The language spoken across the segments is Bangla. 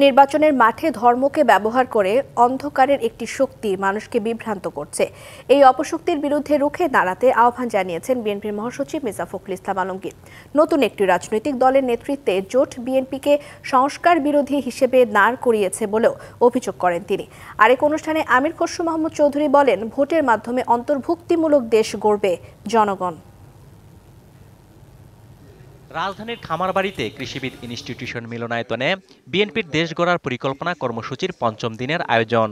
নির্বাচনের মাঠে ধর্মকে ব্যবহার করে অন্ধকারের একটি শক্তি মানুষকে বিভ্রান্ত করছে। এই অপশক্তির বিরুদ্ধে রুখে দাঁড়াতে আহ্বান জানিয়েছেন বিএনপির মহাসচিব মির্জা ফখরুল ইসলাম আলমগীর। নতুন একটি রাজনৈতিক দলের নেতৃত্বে জোট বিএনপিকে সংস্কার বিরোধী হিসেবে দাঁড় করিয়েছে বলেও অভিযোগ করেন তিনি। আরেক অনুষ্ঠানে আমির খসরু মাহমুদ চৌধুরী বলেন, ভোটের মাধ্যমে অন্তর্ভুক্তিমূলক দেশ গড়বে জনগণ। রাজধানীর খামারবাড়িতে কৃষিবিদ ইনস্টিটিউশন মিলনায়তনে বিএনপির দেশ গড়ার পরিকল্পনা কর্মসূচির পঞ্চম দিনের আয়োজন।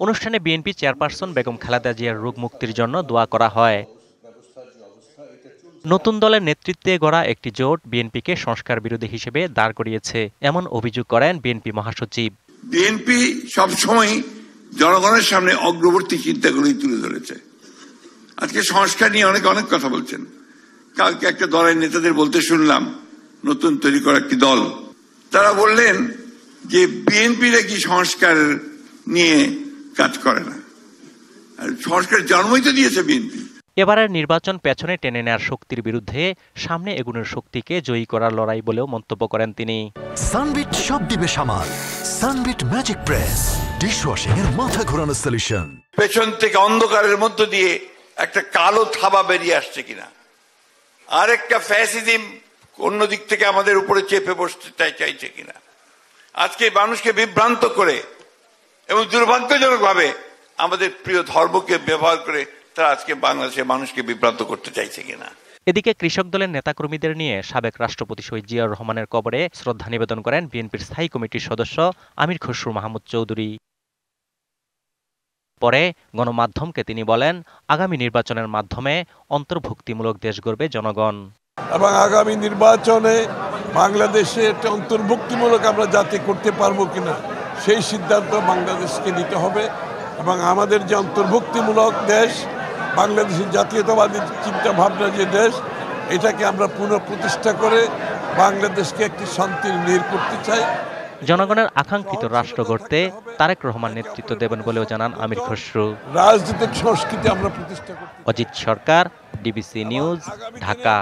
অনুষ্ঠানে বিএনপি চেয়ারপারসন বেগম খালেদা জিয়ার রোগ মুক্তির জন্য দোয়া করা হয়। নতুন দলের নেতৃত্বে গড়া একটি জোট বিএনপিকে সংস্কার বিরোধী হিসেবে দাঁড় করিয়েছে, এমন অভিযোগ করেন বিএনপি মহাসচিব। বিএনপি সবসময় জনগণের সামনে অগ্রবর্তী চিন্তাগুলি তুলে ধরেছে। আজকে সংস্কার নিয়ে অনেক কথা বলছেন। কালকে একটা দলের নেতাদের বলতে শুনলাম, নতুন তৈরি করা একটি দল, তারা বললেন যে বিএনপি নাকি সংস্কার নিয়ে কাজ করে না। আর সংস্কার জন্মই তো দিয়েছে বিএনপি। এবারের নির্বাচন পেছনে টেনে নেয়ার শক্তির বিরুদ্ধে সামনে এগুনের শক্তিকে জয়ী করার লড়াই বলেও মন্তব্য করেন তিনি। সানবিট সব দিবে সামাল। সানবিট ম্যাজিক প্রেস ডিশওয়াশিং এর মাথা ঘোরানো সলিউশন। পেছন থেকে অন্ধকারের মধ্য দিয়ে একটা কালো থাবা বেরিয়ে আসছে কিনা, আরেকটা ফ্যাসিজম অন্য দিক থেকে আমাদের উপরে চেপে বসতে চাইছে কিনা, আজকে মানুষকে বিভ্রান্ত করে এবং দুর্ভাগ্যজনক ভাবে আমাদের প্রিয় ধর্মকে ব্যবহার করে তারা আজকে বাংলাদেশের মানুষকে বিভ্রান্ত করতে চাইছে কিনা। এদিকে কৃষক দলের নেতাকর্মীদের নিয়ে সাবেক রাষ্ট্রপতি শহীদ জিয়াউর রহমানের কবরে শ্রদ্ধা নিবেদন করেন বিএনপির স্থায়ী কমিটির সদস্য আমির খসরু মাহমুদ চৌধুরী। পরে গণমাধ্যমকে তিনি বলেন, আগামী নির্বাচনের মাধ্যমে অন্তর্ভুক্তিমূলক দেশ গড়বে জনগণ। এবং আগামী নির্বাচনে বাংলাদেশে একটা অন্তর্ভুক্তিমূলক আমরা জাতি করতে পারবো কিনা সেই সিদ্ধান্ত বাংলাদেশকে নিতে হবে। এবং আমাদের যে অন্তর্ভুক্তিমূলক দেশ, বাংলাদেশের জাতীয়তাবাদী চিন্তা ভাবনা যে দেশ, এটাকে আমরা পুনঃপ্রতিষ্ঠা করে বাংলাদেশকে একটি শান্তির নীড় করতে চাই। জনগণের আকাঙ্ক্ষিত রাষ্ট্র গড়তে তারেক রহমান নেতৃত্ব দেবেন বলেও জানান আমির খসরু। রাজনৈতিক সংস্কৃতি আমরা প্রতিষ্ঠা করতে। অজিত সরকার, ডিবিসি নিউজ, ঢাকা।